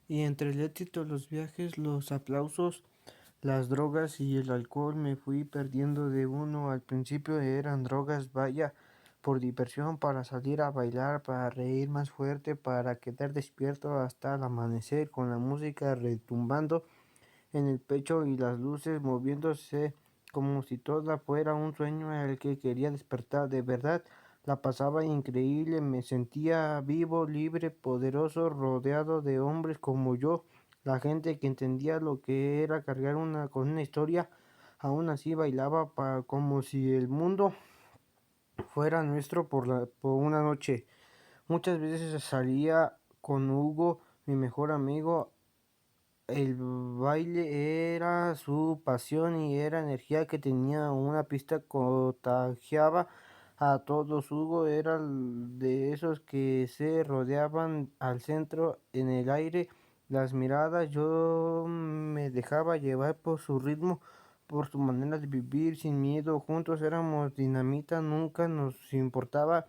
Y entre el éxito, los viajes, los aplausos, las drogas y el alcohol me fui perdiendo de uno. Al principio eran drogas, vaya, por diversión, para salir a bailar, para reír más fuerte, para quedar despierto hasta el amanecer con la música retumbando en el pecho y las luces moviéndose como si todo fuera un sueño al que quería despertar. De verdad, la pasaba increíble, me sentía vivo, libre, poderoso, rodeado de hombres como yo, la gente que entendía lo que era cargar con una historia. Aún así bailaba como si el mundo fuera nuestro por una noche. Muchas veces salía con Hugo, mi mejor amigo. El baile era su pasión y era energía que tenía. Una pista contagiaba a todos. Hugo era de esos que se rodeaban al centro en el aire, las miradas. Yo me dejaba llevar por su ritmo, por su manera de vivir sin miedo. Juntos éramos dinamita, nunca nos importaba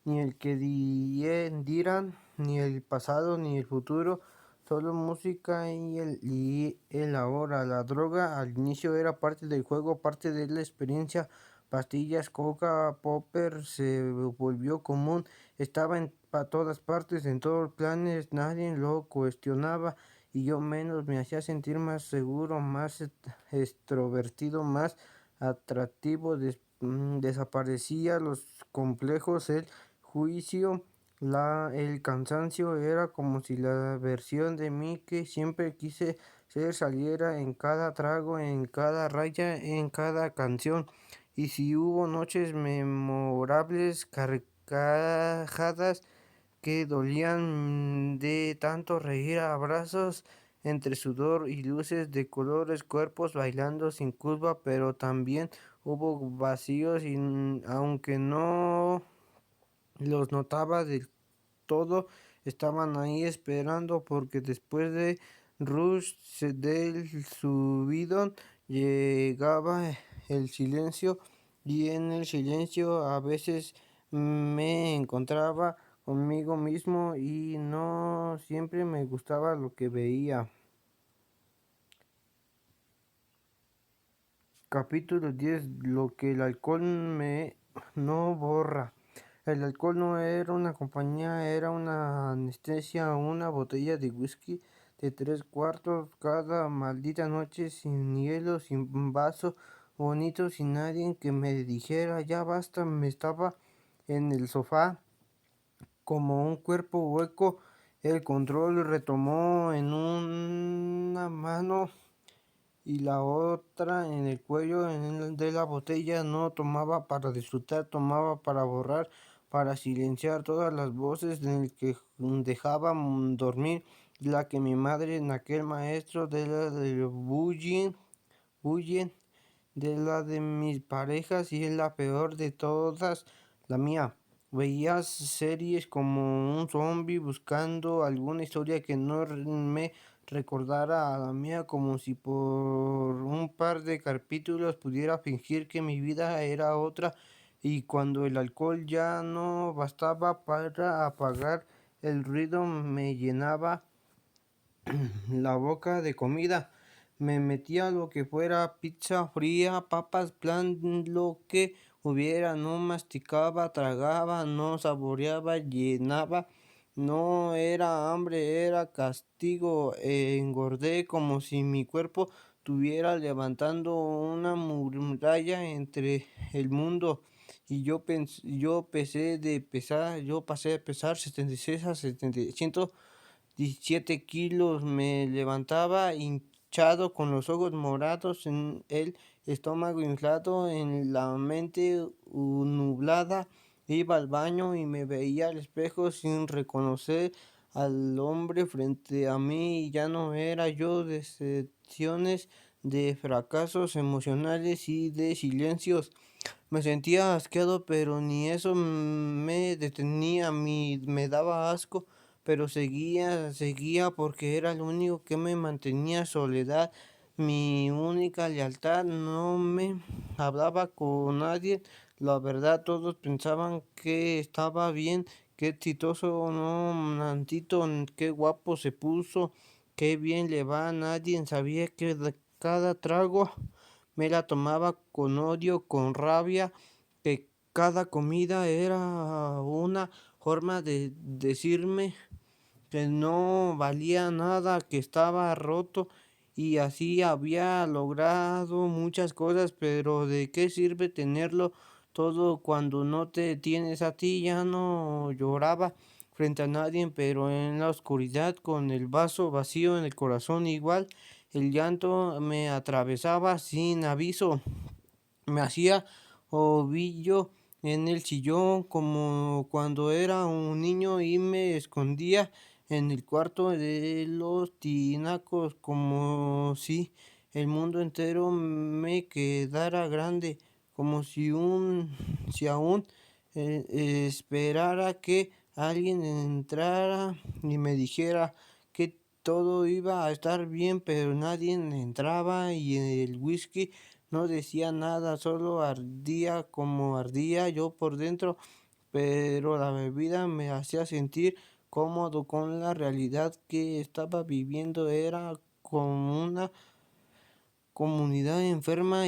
ni el que dirán, ni el pasado, ni el futuro, solo música y el ahora. La droga al inicio era parte del juego, parte de la experiencia. Pastillas, coca, popper se volvió común, estaba en todas partes, en todos los planes, nadie lo cuestionaba y yo menos. Me hacía sentir más seguro, más extrovertido, más atractivo. Desaparecía los complejos, el juicio, el cansancio. Era como si la versión de mí que siempre quise ser saliera en cada trago, en cada raya, en cada canción. Y si hubo noches memorables, carcajadas que dolían de tanto reír, abrazos entre sudor y luces de colores, cuerpos bailando sin culpa, pero también hubo vacíos y aunque no los notaba del todo, estaban ahí esperando, porque después de rush del subidón llegaba el silencio, y en el silencio a veces me encontraba conmigo mismo y no siempre me gustaba lo que veía. Capítulo 10. Lo que el alcohol me no borra. El alcohol no era una compañía, era una anestesia, una botella de whisky de 3 cuartos cada maldita noche, sin hielo, sin vaso bonito, sin nadie que me dijera ya basta. Me estaba en el sofá como un cuerpo hueco. El control retomó en una mano y la otra en el cuello de la botella. No tomaba para disfrutar, tomaba para borrar, para silenciar todas las voces en el que dejaba dormir, la que mi madre en aquel maestro, de la del bullying, de la de mis parejas, y es la peor de todas, la mía. Veía series como un zombie buscando alguna historia que no me recordara a la mía, como si por un par de capítulos pudiera fingir que mi vida era otra. Y cuando el alcohol ya no bastaba para apagar el ruido, me llenaba la boca de comida. Me metía lo que fuera, pizza fría, papas, plan, lo que hubiera. No masticaba, tragaba, no saboreaba, llenaba. No era hambre, era castigo. Engordé como si mi cuerpo tuviera levantando una muralla entre el mundo. Y yo pasé de pesar 76 a 17 kilos. Me levantaba hinchado, con los ojos morados, en el estómago inflado, en la mente nublada. Iba al baño y me veía al espejo sin reconocer al hombre frente a mí. Y ya no era yo. Decepciones, de fracasos emocionales y de silencios. Me sentía asqueado, pero ni eso me detenía. Me daba asco, pero seguía porque era lo único que me mantenía. Soledad, mi única lealtad. No me hablaba con nadie. La verdad, todos pensaban que estaba bien, qué exitoso, no, Nantito, qué guapo se puso, qué bien le va. Nadie sabía que de cada trago me la tomaba con odio, con rabia, que cada comida era una forma de decirme que no valía nada, que estaba roto y así había logrado muchas cosas, pero ¿de qué sirve tenerlo todo cuando no te tienes a ti? Ya no lloraba frente a nadie, pero en la oscuridad, con el vaso vacío en el corazón igual, el llanto me atravesaba sin aviso. Me hacía ovillo en el sillón como cuando era un niño y me escondía en el cuarto de los tinacos como si el mundo entero me quedara grande, como si aún esperara que alguien entrara y me dijera que todo iba a estar bien, pero nadie entraba y el whisky no decía nada, solo ardía como ardía yo por dentro, pero la bebida me hacía sentir cómodo con la realidad que estaba viviendo. Era como una comunidad enferma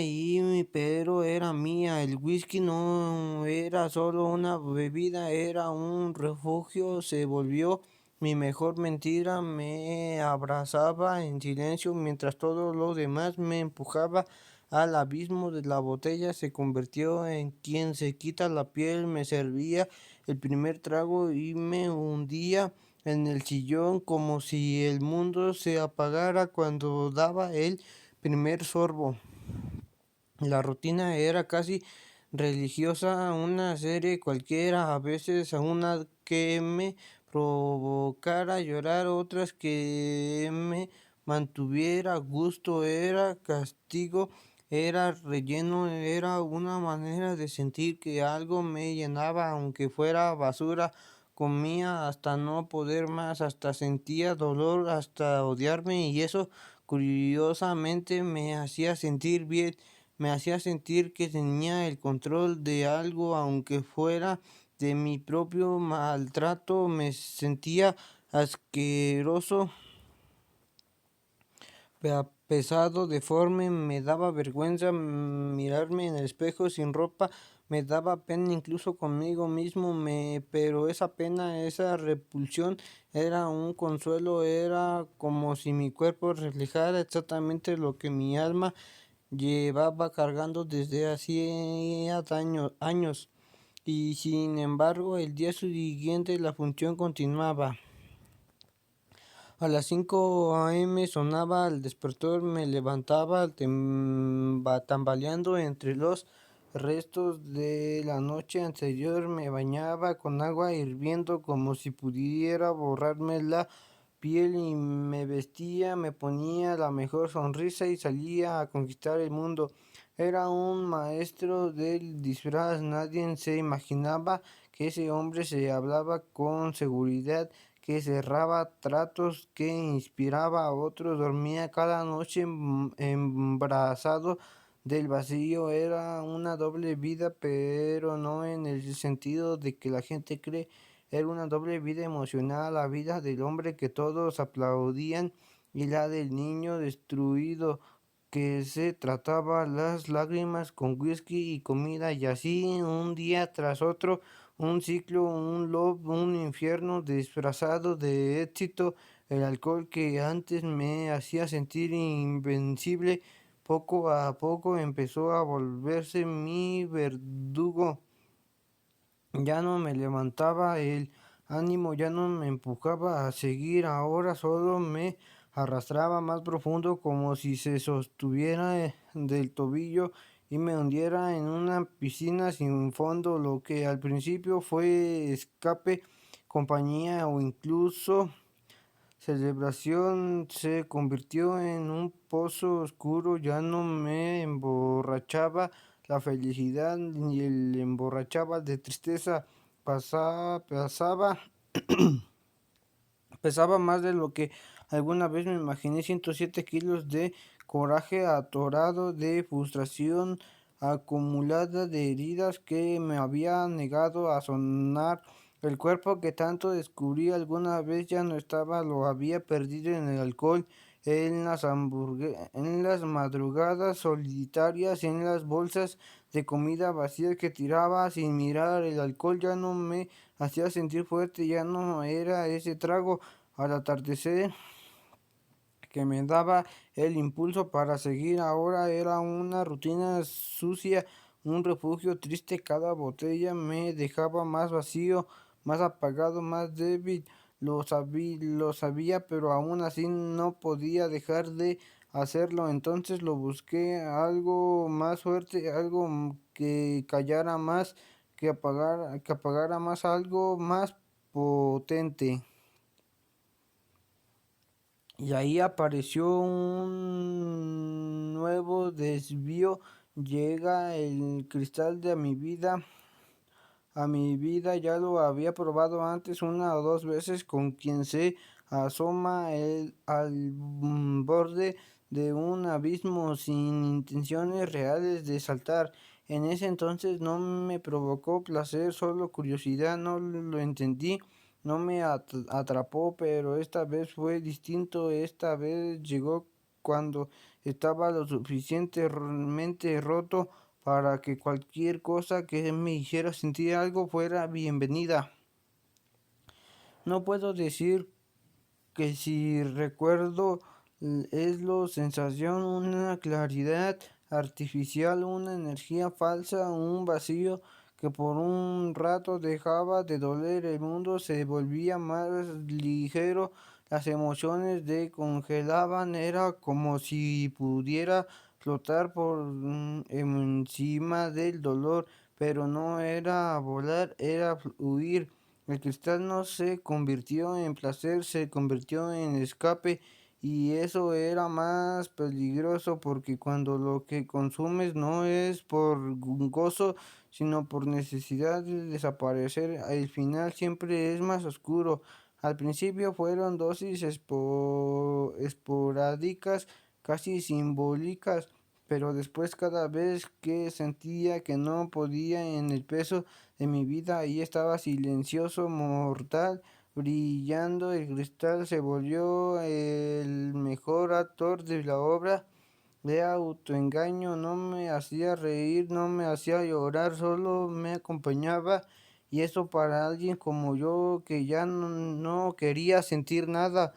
pero era mía. El whisky no era solo una bebida, era un refugio, se volvió mi mejor mentira, me abrazaba en silencio mientras todo lo demás me empujaba al abismo de la botella. Se convirtió en quien se quita la piel. Me servía el primer trago y me hundía en el sillón como si el mundo se apagara cuando daba el primer sorbo. La rutina era casi religiosa, una serie cualquiera, a veces una que me provocara llorar, otras que me mantuviera a gusto. Era castigo, era relleno, era una manera de sentir que algo me llenaba, aunque fuera basura. Comía hasta no poder más, hasta sentía dolor, hasta odiarme, y eso curiosamente me hacía sentir bien. Me hacía sentir que tenía el control de algo, aunque fuera de mi propio maltrato. Me sentía asqueroso, pesado, deforme. Me daba vergüenza mirarme en el espejo sin ropa. Me daba pena incluso conmigo mismo, pero esa pena, esa repulsión era un consuelo. Era como si mi cuerpo reflejara exactamente lo que mi alma llevaba cargando desde hacía años. Y sin embargo, el día siguiente la función continuaba. A las 5 a.m. sonaba el despertador, me levantaba tambaleando entre los restos de la noche anterior. Me bañaba con agua hirviendo como si pudiera borrarme la piel, y me vestía, me ponía la mejor sonrisa y salía a conquistar el mundo. Era un maestro del disfraz. Nadie se imaginaba que ese hombre se hablaba con seguridad, que cerraba tratos, que inspiraba a otros. Dormía cada noche embrazado del vacío. Era una doble vida, pero no en el sentido de que la gente cree. Era una doble vida emocional, la vida del hombre que todos aplaudían y la del niño destruido que se trataba las lágrimas con whisky y comida, y así un día tras otro, un ciclo, un loop, un infierno disfrazado de éxito. El alcohol que antes me hacía sentir invencible, poco a poco empezó a volverse mi verdugo. Ya no me levantaba el ánimo, ya no me empujaba a seguir, ahora solo me arrastraba más profundo, como si se sostuviera del tobillo y me hundiera en una piscina sin fondo. Lo que al principio fue escape, compañía o incluso celebración se convirtió en un pozo oscuro. Ya no me emborrachaba la felicidad ni el emborrachaba de tristeza. Pesaba más de lo que alguna vez me imaginé. 107 kilos de coraje atorado, de frustración acumulada, de heridas que me había negado a sanar. El cuerpo que tanto descubrí alguna vez ya no estaba, lo había perdido en el alcohol, en las madrugadas solitarias, en las bolsas de comida vacías que tiraba sin mirar. El alcohol ya no me hacía sentir fuerte, ya no era ese trago al atardecer que me daba el impulso para seguir. Ahora era una rutina sucia, un refugio triste. Cada botella me dejaba más vacío, más apagado, más débil. Lo sabía, pero aún así no podía dejar de hacerlo. Entonces lo busqué, algo más fuerte, algo que callara más, que apagara más, algo más potente. Y ahí apareció un nuevo desvío. Llega el cristal de mi vida. A mi vida ya lo había probado antes una o dos veces con quien se asoma al borde de un abismo sin intenciones reales de saltar. En ese entonces no me provocó placer, solo curiosidad, no lo entendí, no me atrapó, pero esta vez fue distinto. Esta vez llegó cuando estaba lo suficientemente roto para que cualquier cosa que me hiciera sentir algo fuera bienvenida. No puedo decir que si recuerdo es la sensación, una claridad artificial, una energía falsa, un vacío que por un rato dejaba de doler. El mundo se volvía más ligero, las emociones congelaban, era como si pudiera flotar por encima del dolor, pero no era volar, era huir. El cristal no se convirtió en placer, se convirtió en escape, y eso era más peligroso porque cuando lo que consumes no es por gozo, sino por necesidad de desaparecer, el final siempre es más oscuro. Al principio fueron dosis esporádicas, casi simbólicas, pero después cada vez que sentía que no podía en el peso de mi vida, ahí estaba silencioso, mortal, brillando. El cristal se volvió el mejor actor de la obra de autoengaño. No me hacía reír, no me hacía llorar, solo me acompañaba. Y eso para alguien como yo que ya no quería sentir nada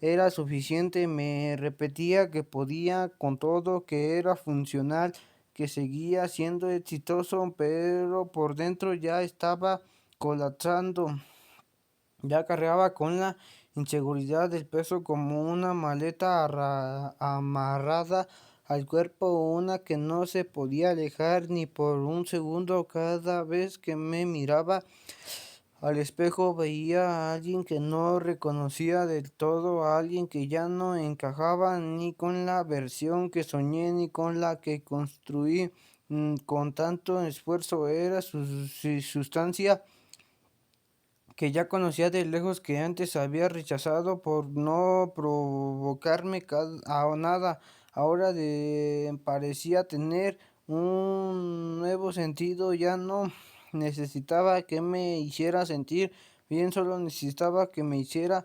era suficiente. Me repetía que podía con todo, que era funcional, que seguía siendo exitoso, pero por dentro ya estaba colapsando. Ya cargaba con la inseguridad del peso como una maleta amarrada al cuerpo, una que no se podía alejar ni por un segundo. Cada vez que me miraba al espejo veía a alguien que no reconocía del todo, a alguien que ya no encajaba ni con la versión que soñé ni con la que construí con tanto esfuerzo. Era su sustancia que ya conocía de lejos, que antes había rechazado por no provocarme a nada. Ahora parecía tener un nuevo sentido. Ya no necesitaba que me hiciera sentir bien, solo necesitaba que me hiciera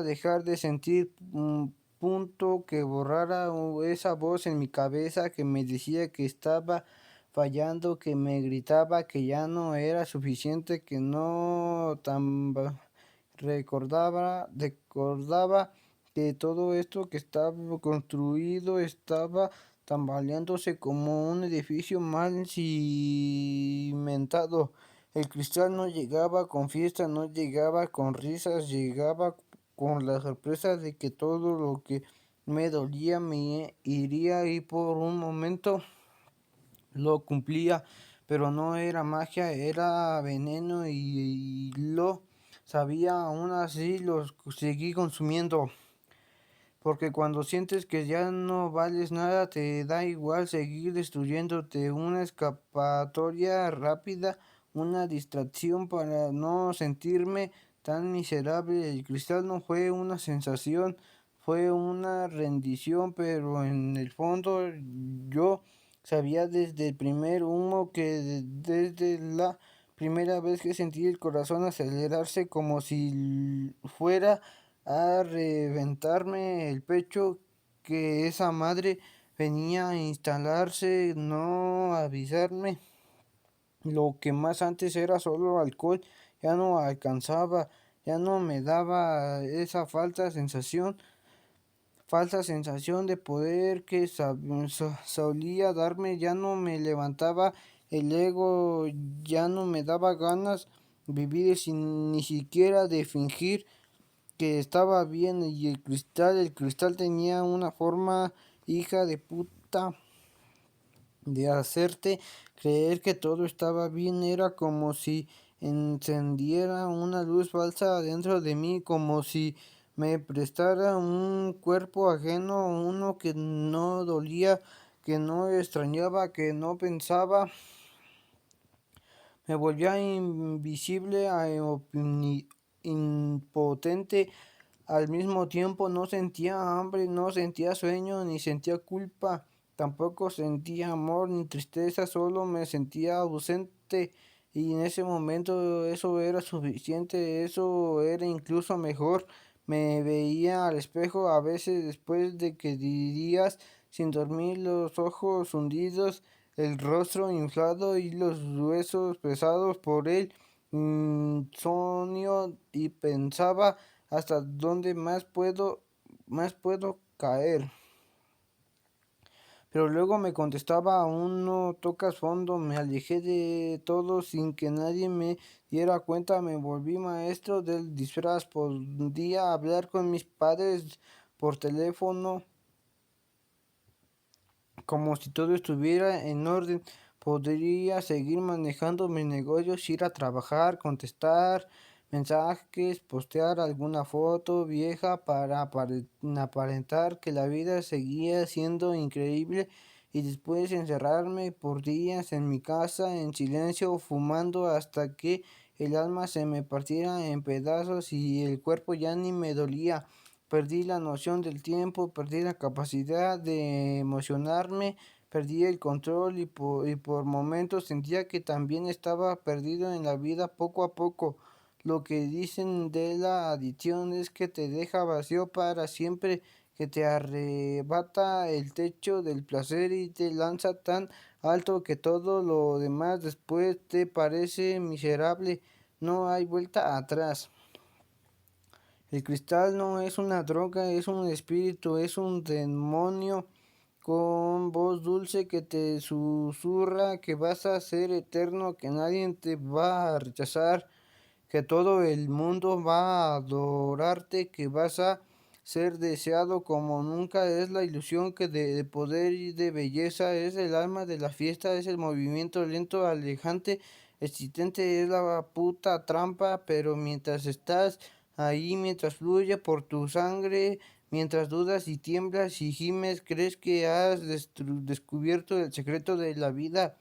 dejar de sentir. Punto que borrara esa voz en mi cabeza que me decía que estaba fallando, que me gritaba que ya no era suficiente, que no recordaba que todo esto que estaba construido estaba tambaleándose como un edificio mal cimentado. El cristal no llegaba con fiesta, no llegaba con risas, llegaba con la sorpresa de que todo lo que me dolía me iría, y por un momento lo cumplía, pero no era magia, era veneno, y lo sabía. Aún así los seguí consumiendo. Porque cuando sientes que ya no vales nada, te da igual seguir destruyéndote. Una escapatoria rápida, una distracción para no sentirme tan miserable. El cristal no fue una sensación, fue una rendición, pero en el fondo yo sabía desde el primer humo que desde la primera vez que sentí el corazón acelerarse como si fuera a reventarme el pecho, que esa madre venía a instalarse, no avisarme. Lo que más antes era solo alcohol, ya no alcanzaba, ya no me daba esa falsa sensación de poder que solía darme, ya no me levantaba el ego, ya no me daba ganas vivir sin ni siquiera de fingir que estaba bien. Y el cristal tenía una forma hija de puta de hacerte creer que todo estaba bien. Era como si encendiera una luz falsa dentro de mí, como si me prestara un cuerpo ajeno, uno que no dolía, que no extrañaba, que no pensaba. Me volvía invisible, impotente. Al mismo tiempo no sentía hambre, no sentía sueño, ni sentía culpa, tampoco sentía amor ni tristeza, solo me sentía ausente. Y en ese momento eso era suficiente, eso era incluso mejor. Me veía al espejo a veces después de que días sin dormir, los ojos hundidos, el rostro inflado y los huesos pesados por el insomnio, y pensaba hasta dónde más puedo caer. Pero luego me contestaba, aún no tocas fondo. Me alejé de todo sin que nadie me diera cuenta. Me volví maestro del disfraz. Podía hablar con mis padres por teléfono como si todo estuviera en orden. Podría seguir manejando mis negocios, ir a trabajar, contestar mensajes, postear alguna foto vieja para aparentar que la vida seguía siendo increíble, y después encerrarme por días en mi casa en silencio, fumando hasta que el alma se me partiera en pedazos y el cuerpo ya ni me dolía. Perdí la noción del tiempo, perdí la capacidad de emocionarme, perdí el control, y por momentos sentía que también estaba perdido en la vida. Poco a poco, lo que dicen de la adicción es que te deja vacío para siempre, que te arrebata el techo del placer y te lanza tan alto que todo lo demás después te parece miserable. No hay vuelta atrás. El cristal no es una droga, es un espíritu, es un demonio con voz dulce que te susurra que vas a ser eterno, que nadie te va a rechazar, que todo el mundo va a adorarte, que vas a ser deseado como nunca. Es la ilusión que de poder y de belleza, es el alma de la fiesta, es el movimiento lento, alejante, existente, es la puta trampa. Pero mientras estás ahí, mientras fluye por tu sangre, mientras dudas y tiemblas y gimes, crees que has descubierto el secreto de la vida.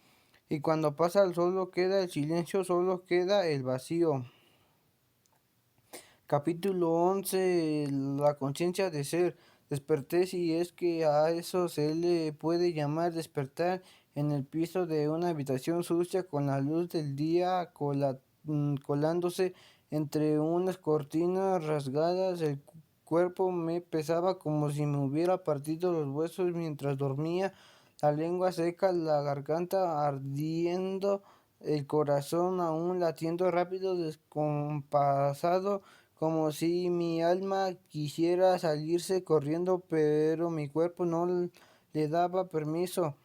Y cuando pasa, solo queda el silencio, solo queda el vacío. Capítulo 11. La conciencia de ser. Desperté, si es que a eso se le puede llamar despertar, en el piso de una habitación sucia, con la luz del día colándose entre unas cortinas rasgadas. El cuerpo me pesaba como si me hubiera partido los huesos mientras dormía, la lengua seca, la garganta ardiendo, el corazón aún latiendo rápido, descompasado, como si mi alma quisiera salirse corriendo, pero mi cuerpo no le daba permiso.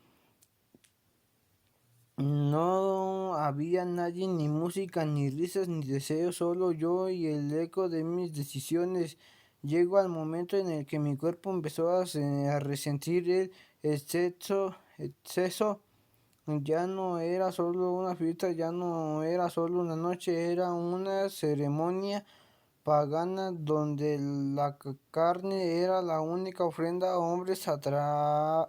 No había nadie, ni música, ni risas, ni deseos, solo yo y el eco de mis decisiones. Llegó al momento en el que mi cuerpo empezó a resentir el exceso. Ya no era solo una fiesta, ya no era solo una noche, era una ceremonia pagana donde la carne era la única ofrenda. Hombres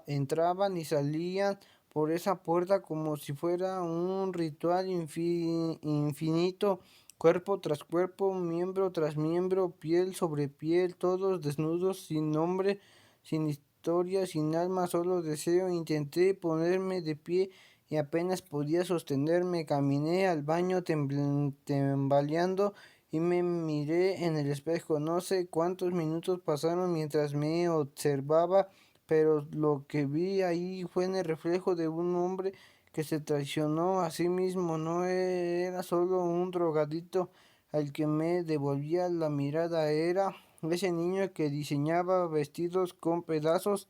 entraban y salían por esa puerta como si fuera un ritual infinito, cuerpo tras cuerpo, miembro tras miembro, piel sobre piel, todos desnudos, sin nombre, sin historia, sin alma, solo deseo. Intenté ponerme de pie y apenas podía sostenerme. Caminé al baño tambaleando y me miré en el espejo. No sé cuántos minutos pasaron mientras me observaba, pero lo que vi ahí fue en el reflejo de un hombre que se traicionó a sí mismo. No era solo un drogadito al que me devolvía la mirada, era ese niño que diseñaba vestidos con pedazos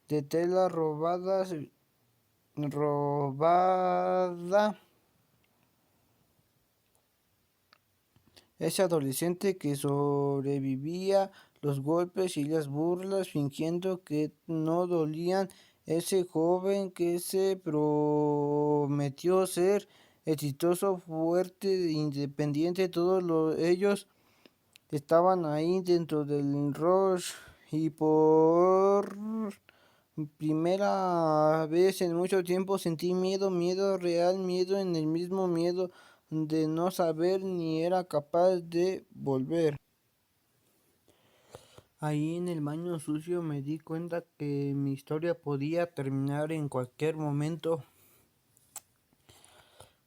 de tela robada, ese adolescente que sobrevivía los golpes y las burlas fingiendo que no dolían, ese joven que se prometió ser exitoso, fuerte, independiente. Todos ellos estaban ahí dentro del rush, y por primera vez en mucho tiempo sentí miedo, miedo real, miedo en el mismo miedo de no saber ni era capaz de volver. Ahí en el baño sucio me di cuenta que mi historia podía terminar en cualquier momento.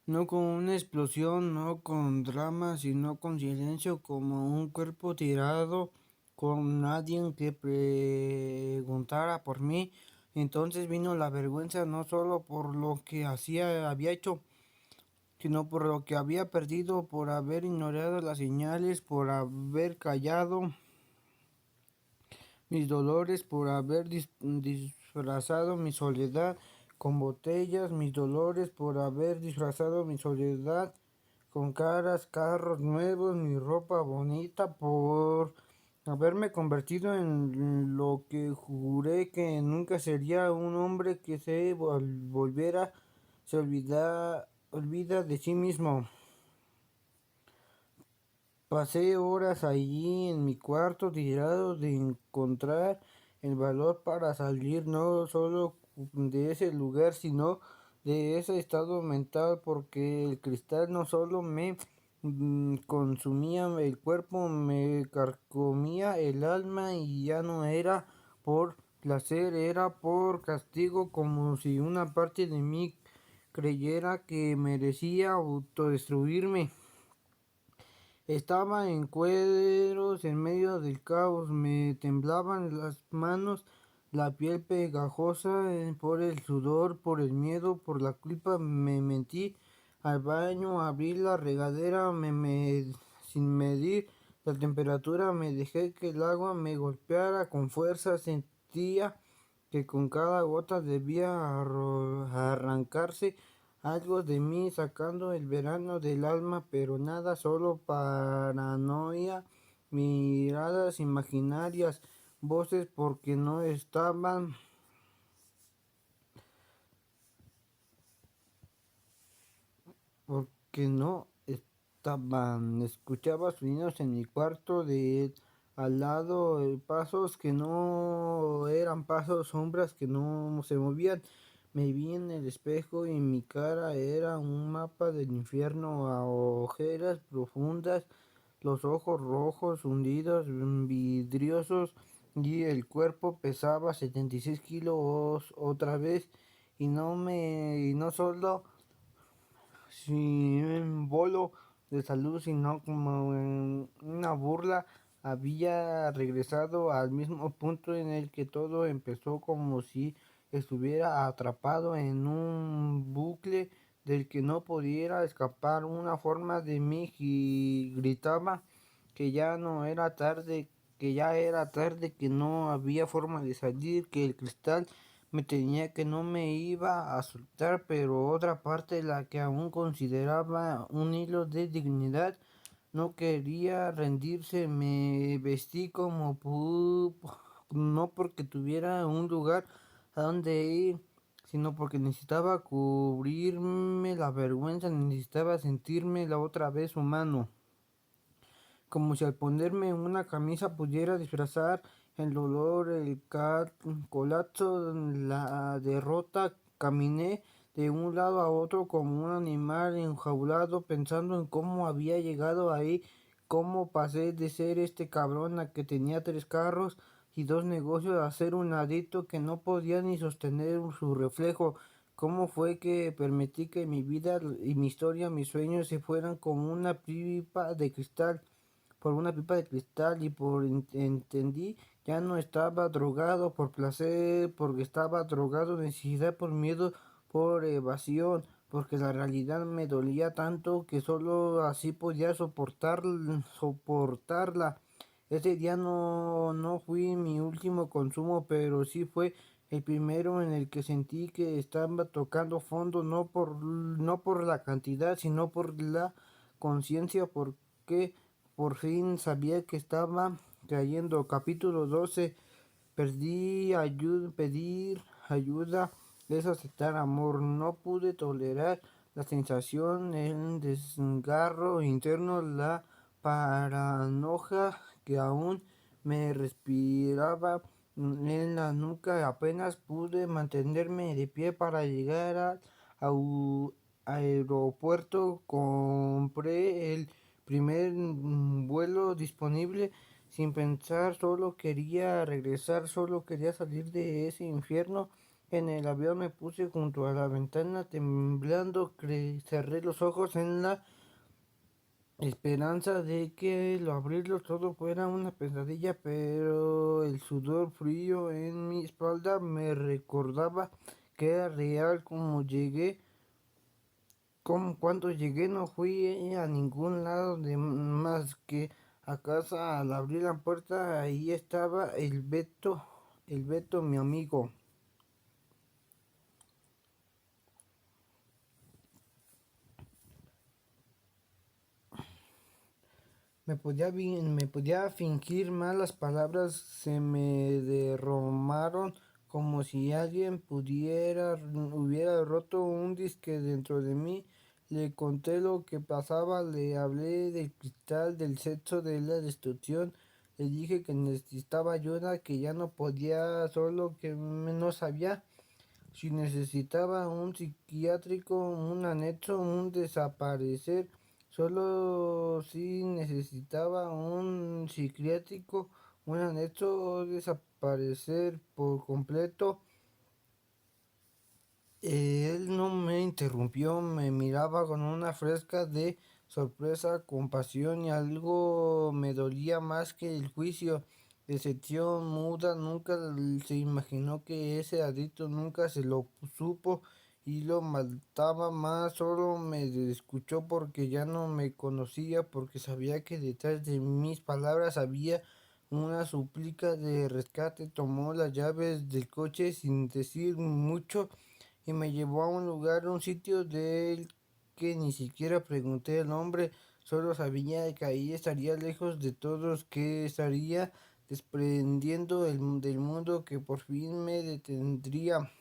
No con una explosión, no con drama, sino con silencio, como un cuerpo tirado, con nadie que preguntara por mí. Entonces vino la vergüenza, no solo por lo que había hecho, sino por lo que había perdido, por haber ignorado las señales, por haber callado mis dolores, por haber disfrazado mi soledad con botellas, mis dolores, por haber disfrazado mi soledad con caras, carros nuevos, mi ropa bonita, por haberme convertido en lo que juré que nunca sería, un hombre que se volviera, olvida de sí mismo. Pasé horas allí en mi cuarto tirado de encontrar el valor para salir no solo de ese lugar, sino de ese estado mental, porque el cristal no solo me consumía el cuerpo, me carcomía el alma, y ya no era por placer, era por castigo, como si una parte de mí creyera que merecía autodestruirme. Estaba en cueros en medio del caos, me temblaban las manos, la piel pegajosa por el sudor, por el miedo, por la culpa. Me metí al baño, abrí la regadera, sin medir la temperatura, me dejé que el agua me golpeara con fuerza. Sentía que con cada gota debía arrancarse algo de mí, sacando el verano del alma, pero nada, solo paranoia, miradas imaginarias, voces porque no estaban, escuchaba sonidos en mi cuarto de al lado, pasos que no eran pasos, sombras que no se movían. Me vi en el espejo y mi cara era un mapa del infierno, a ojeras profundas, los ojos rojos, hundidos, vidriosos, y el cuerpo pesaba 76 kilos otra vez, y no solo símbolo de salud, sino como una burla. Había regresado al mismo punto en el que todo empezó, como si estuviera atrapado en un bucle del que no pudiera escapar. Una forma de mí y gritaba que ya no era tarde, que ya era tarde, que no había forma de salir, que el cristal me tenía, que no me iba a soltar, pero otra parte, la que aún consideraba un hilo de dignidad, no quería rendirse. Me vestí como no porque tuviera un lugar a donde ir, sino porque necesitaba cubrirme la vergüenza, necesitaba sentirme la otra vez humano, como si al ponerme una camisa pudiera disfrazar el dolor, el colapso, la derrota. Caminé de un lado a otro como un animal enjaulado, pensando en cómo había llegado ahí, cómo pasé de ser este cabrón a que tenía 3 carros y 2 negocios a ser un adicto que no podía ni sostener su reflejo, ¿Cómo fue que permití que mi vida y mi historia, mis sueños se fueran como una pipa de cristal? Por una pipa de cristal y entendí, ya no estaba drogado por placer, porque estaba drogado de necesidad, por miedo, por evasión, porque la realidad me dolía tanto que solo así podía soportarla. Ese día no fui mi último consumo, pero sí fue el primero en el que sentí que estaba tocando fondo, no por la cantidad, sino por la conciencia, porque por fin sabía que estaba cayendo. Capítulo 12. Pedir ayuda es aceptar amor. No pude tolerar la sensación, el desgarro interno, la paranoia que aún me respiraba en la nuca. Apenas pude mantenerme de pie para llegar al aeropuerto. Compré el primer vuelo disponible sin pensar, solo quería regresar, solo quería salir de ese infierno. En el avión me puse junto a la ventana temblando, cerré los ojos en la esperanza de que lo abrirlo todo fuera una pesadilla, pero el sudor frío en mi espalda me recordaba que era real. Como cuando llegué no fui a ningún lado de más que a casa. Al abrir la puerta ahí estaba el Beto, mi amigo. Me podía fingir mal, las palabras se me derramaron como si alguien hubiera roto un disque dentro de mí. Le conté lo que pasaba, le hablé del cristal, del sexo, de la destrucción. Le dije que necesitaba ayuda, que ya no podía solo, que no sabía si necesitaba un psiquiátrico, un anexo, un desaparecer. Solo si necesitaba un psiquiátrico, un anexo o desaparecer por completo. Él no me interrumpió, me miraba con una fresca de sorpresa, compasión, y algo me dolía más que el juicio. Decepción muda, nunca se imaginó que ese adicto nunca se lo supo y lo mataba más. Solo me escuchó porque ya no me conocía, porque sabía que detrás de mis palabras había una súplica de rescate. Tomó las llaves del coche sin decir mucho y me llevó a un lugar, un sitio del que ni siquiera pregunté el nombre. Solo sabía que ahí estaría lejos de todos, que estaría desprendiendo del mundo, que por fin me detendría.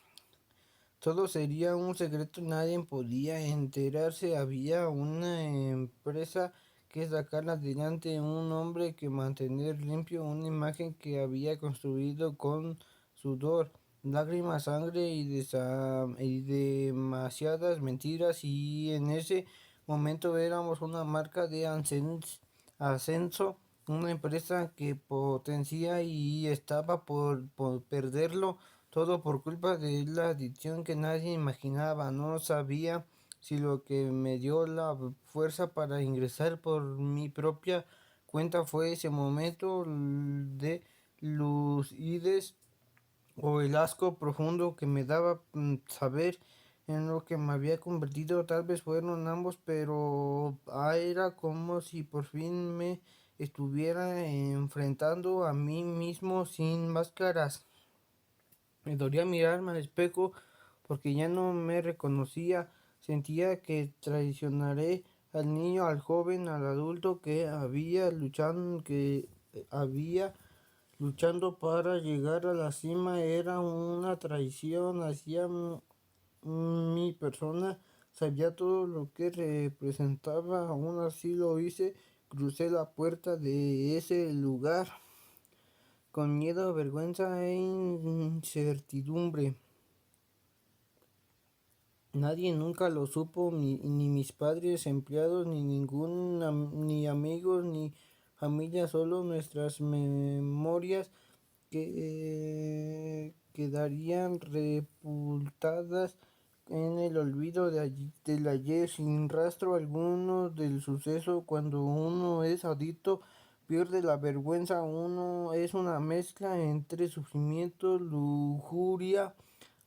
Todo sería un secreto, nadie podía enterarse. Había una empresa que sacar adelante, un hombre que mantener limpio, una imagen que había construido con sudor, lágrimas, sangre y demasiadas mentiras. Y en ese momento éramos una marca de ascenso, una empresa que potencia y estaba por perderlo todo por culpa de la adicción que nadie imaginaba. No sabía si lo que me dio la fuerza para ingresar por mi propia cuenta fue ese momento de lucidez o el asco profundo que me daba saber en lo que me había convertido. Tal vez fueron ambos, pero era como si por fin me estuviera enfrentando a mí mismo sin máscaras. Me dolía mirarme al espejo porque ya no me reconocía. Sentía que traicionaré al niño, al joven, al adulto que había luchando para llegar a la cima. Era una traición hacia mi persona. Sabía todo lo que representaba, aún así lo hice. Crucé la puerta de ese lugar con miedo, vergüenza e incertidumbre. Nadie nunca lo supo, ni mis padres, empleados, ni amigos, ni familia, solo nuestras memorias que quedarían repultadas en el olvido del ayer, sin rastro alguno del suceso. Cuando uno es adicto, pierde la vergüenza. Uno es una mezcla entre sufrimiento, lujuria,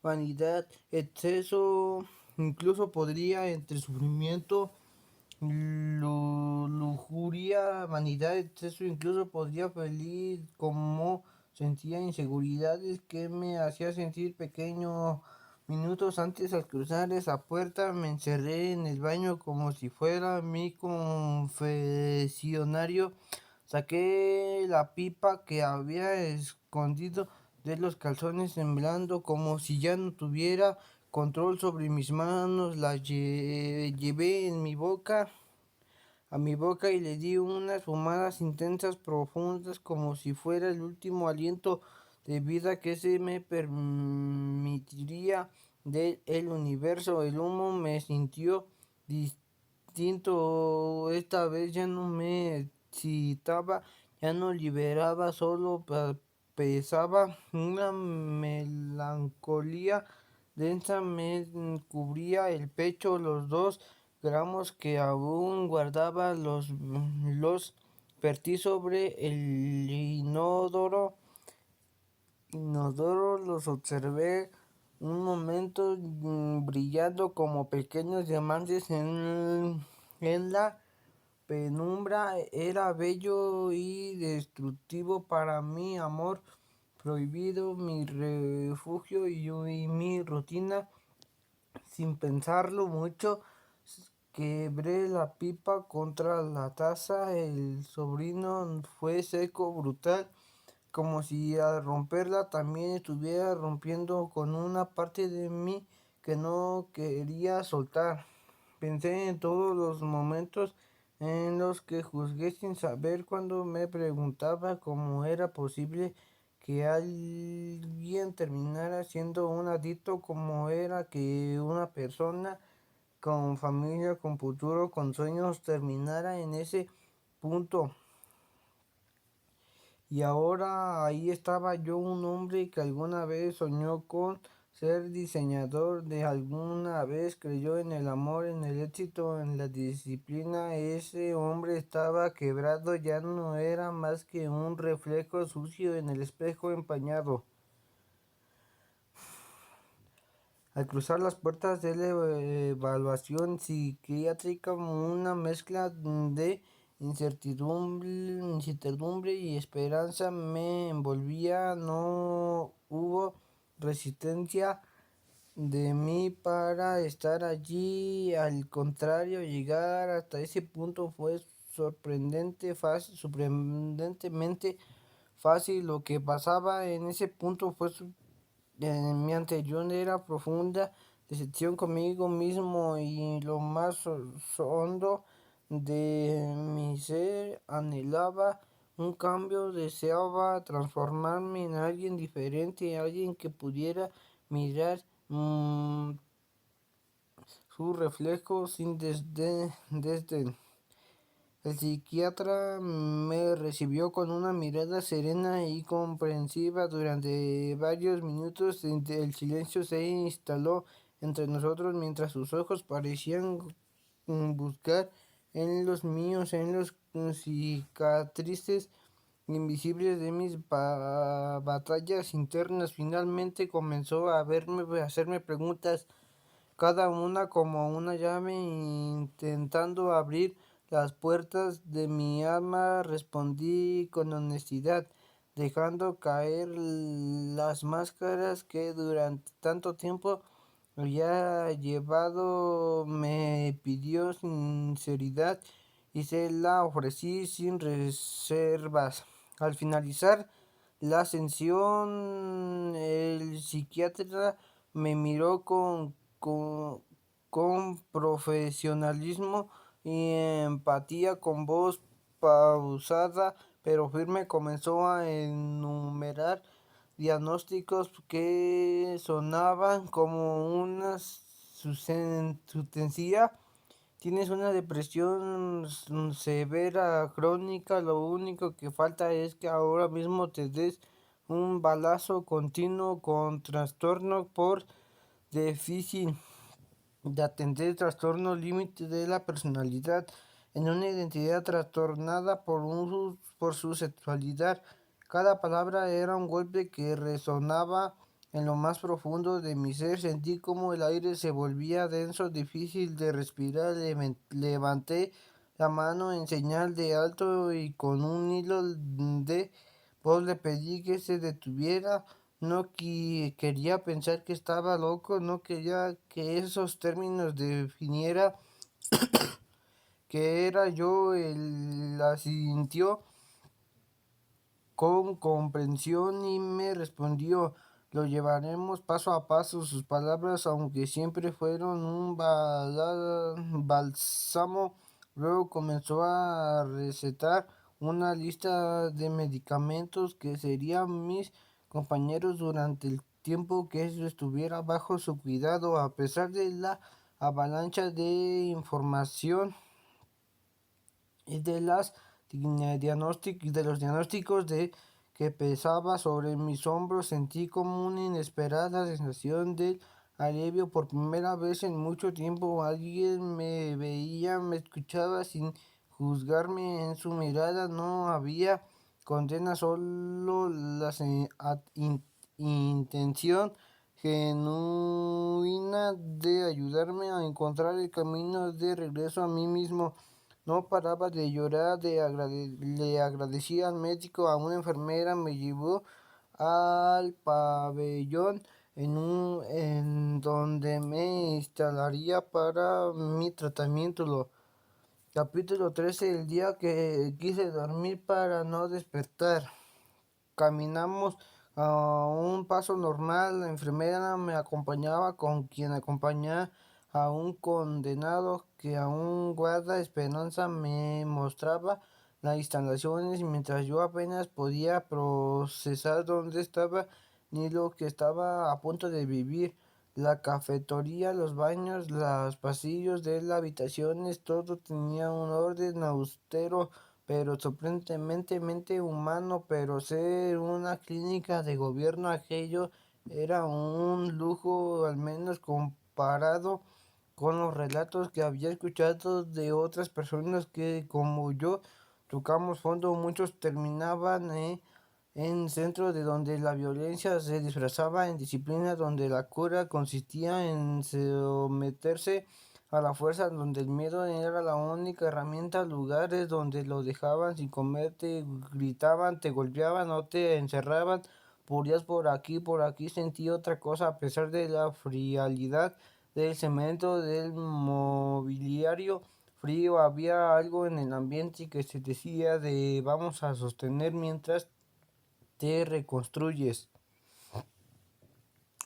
vanidad, exceso. Incluso podría entre sufrimiento, lujuria, vanidad, exceso, incluso podría feliz, como sentía inseguridades que me hacía sentir pequeño. Minutos antes, al cruzar esa puerta, me encerré en el baño como si fuera mi confesionario. Saqué la pipa que había escondido de los calzones, temblando como si ya no tuviera control sobre mis manos. La llevé en a mi boca y le di unas fumadas intensas, profundas, como si fuera el último aliento de vida que se me permitiría del universo. El humo me sintió distinto. Esta vez ya no me excitaba, ya no liberaba, solo pesaba. Una melancolía densa me cubría el pecho. Los 2 gramos que aún guardaba los vertí sobre el inodoro. Los observé un momento, brillando como pequeños diamantes en la penumbra. Era bello y destructivo para mi amor prohibido, mi refugio y mi rutina. Sin pensarlo mucho, quebré la pipa contra la taza. El sobrino fue seco, brutal, como si al romperla también estuviera rompiendo con una parte de mí que no quería soltar. Pensé en todos los momentos en los que juzgué sin saber, cuando me preguntaba cómo era posible que alguien terminara siendo un adicto, cómo era que una persona con familia, con futuro, con sueños, terminara en ese punto. Y ahora ahí estaba yo, un hombre que alguna vez soñó con ser diseñador, de alguna vez creyó en el amor, en el éxito, en la disciplina. Ese hombre estaba quebrado, ya no era más que un reflejo sucio en el espejo empañado. Al cruzar las puertas de la evaluación psiquiátrica, una mezcla de incertidumbre y esperanza me envolvía. No hubo resistencia de mí para estar allí. Al contrario, llegar hasta ese punto fue sorprendentemente fácil. Lo que pasaba en ese punto fue en mi anterior era profunda decepción conmigo mismo, y lo más hondo de mi ser anhelaba un cambio. Deseaba transformarme en alguien diferente, alguien que pudiera mirar su reflejo sin desdén. El psiquiatra me recibió con una mirada serena y comprensiva. Durante varios minutos el silencio se instaló entre nosotros, mientras sus ojos parecían buscar en los míos, en los cicatrices invisibles de mis batallas internas. Finalmente comenzó a hacerme preguntas, cada una como una llave, intentando abrir las puertas de mi alma. Respondí con honestidad, dejando caer las máscaras que durante tanto tiempo había llevado. Me pidió sinceridad y se la ofrecí sin reservas. Al finalizar la sesión, el psiquiatra me miró con profesionalismo y empatía. Con voz pausada pero firme comenzó a enumerar diagnósticos que sonaban como una sentencia. Tienes una depresión severa, crónica. Lo único que falta es que ahora mismo te des un balazo continuo con trastorno por déficit de atender trastornos límite de la personalidad en una identidad trastornada por su sexualidad. Cada palabra era un golpe que resonaba en lo más profundo de mi ser. Sentí como el aire se volvía denso, difícil de respirar. Levanté la mano en señal de alto y con un hilo de voz le pedí que se detuviera. No quería pensar que estaba loco, no quería que esos términos definiera que era yo. Él asintió con comprensión y me respondió: lo llevaremos paso a paso. Sus palabras, aunque siempre fueron un bálsamo, luego comenzó a recetar una lista de medicamentos que serían mis compañeros durante el tiempo que yo estuviera bajo su cuidado. A pesar de la avalancha de información y de los diagnósticos que pesaba sobre mis hombros, sentí como una inesperada sensación de alivio. Por primera vez en mucho tiempo alguien me veía, me escuchaba sin juzgarme. En su mirada no había condena, solo la intención genuina de ayudarme a encontrar el camino de regreso a mí mismo. No paraba de llorar, le agradecí al médico. A una enfermera me llevó al pabellón en donde me instalaría para mi tratamiento. Capítulo 13: el día que quise dormir para no despertar. Caminamos a un paso normal. La enfermera me acompañaba, con quien acompañaba a un condenado que aún guarda esperanza. Me mostraba las instalaciones mientras yo apenas podía procesar dónde estaba ni lo que estaba a punto de vivir. La cafetería, los baños, los pasillos de las habitaciones, todo tenía un orden austero pero sorprendentemente humano. Pero ser una clínica de gobierno, aquello era un lujo, al menos comparado con los relatos que había escuchado de otras personas que, como yo, tocamos fondo. Muchos terminaban en centros de donde la violencia se disfrazaba en disciplina, donde la cura consistía en someterse a la fuerza, donde el miedo era la única herramienta, lugares donde lo dejaban sin comer, te gritaban, te golpeaban o te encerraban. Por aquí sentí otra cosa. A pesar de la frialdad del cemento, del mobiliario frío, había algo en el ambiente que se decía de vamos a sostener mientras te reconstruyes.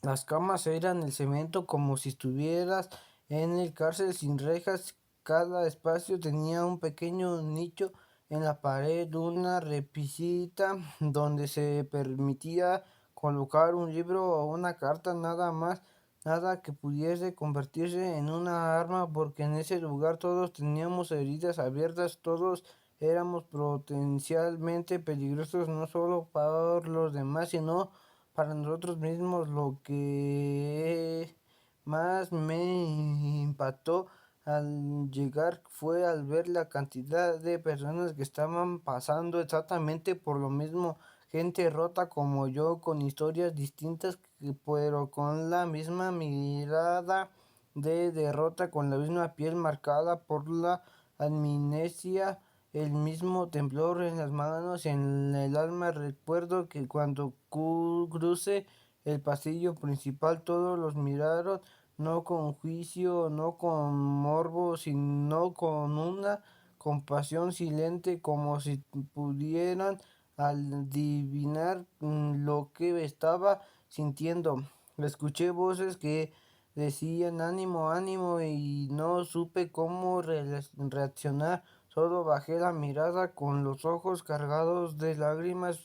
Las camas eran el cemento, como si estuvieras en el cárcel sin rejas. Cada espacio tenía un pequeño nicho en la pared, una repisita donde se permitía colocar un libro o una carta, nada más, nada que pudiese convertirse en una arma, porque en ese lugar todos teníamos heridas abiertas, todos éramos potencialmente peligrosos, no solo para los demás, sino para nosotros mismos. Lo que más me impactó al llegar fue al ver la cantidad de personas que estaban pasando exactamente por lo mismo, gente rota como yo, con historias distintas, pero con la misma mirada de derrota, con la misma piel marcada por la amnesia, el mismo temblor en las manos, en el alma. Recuerdo que cuando crucé el pasillo principal, todos los miraron, no con juicio, no con morbo, sino con una compasión silente, como si pudieran adivinar lo que estaba sintiendo. Escuché voces que decían ánimo, ánimo, y no supe cómo reaccionar. Solo bajé la mirada con los ojos cargados de lágrimas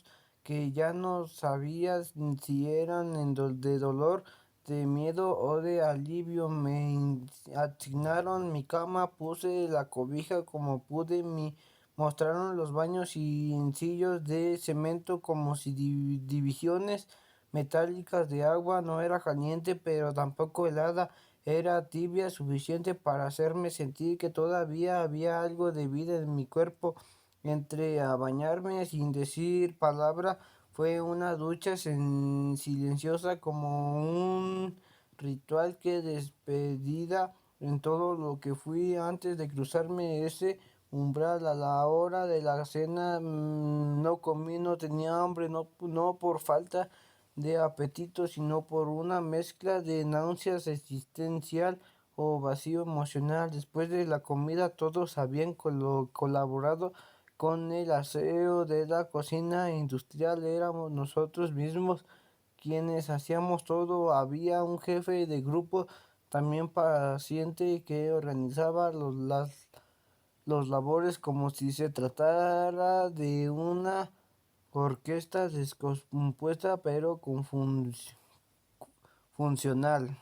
que ya no sabía si eran de dolor, de miedo o de alivio. Me asignaron mi cama, puse la cobija como pude, me mostraron los baños y sillos de cemento como si divisiones metálicas de agua. No era caliente, pero tampoco helada. era tibia suficiente para hacerme sentir que todavía había algo de vida en mi cuerpo. Entré a bañarme sin decir palabra. Fue una ducha silenciosa como un ritual que despedida en todo lo que fui antes de cruzarme ese umbral a la hora de la cena. No comí, no tenía hambre, no por falta de apetito, sino por una mezcla de náuseas existencial o vacío emocional. Después de la comida todos habían colaborado con el aseo de la cocina industrial. Éramos nosotros mismos quienes hacíamos todo. Había un jefe de grupo también paciente que organizaba los labores como si se tratara de una orquesta descompuesta pero funcional.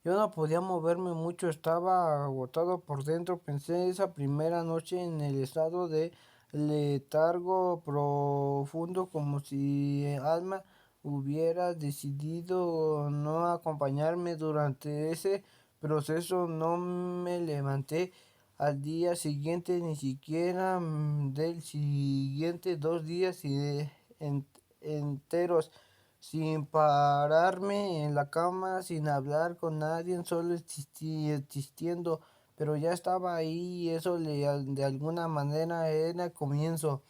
Yo no podía moverme mucho, estaba agotado por dentro. Pensé esa primera noche en el estado de letargo profundo, como si el alma hubiera decidido no acompañarme durante ese proceso. No me levanté al día siguiente, ni siquiera del siguiente 2 días enteros sin pararme en la cama, sin hablar con nadie, solo existiendo, pero ya estaba ahí y eso de alguna manera era el comienzo.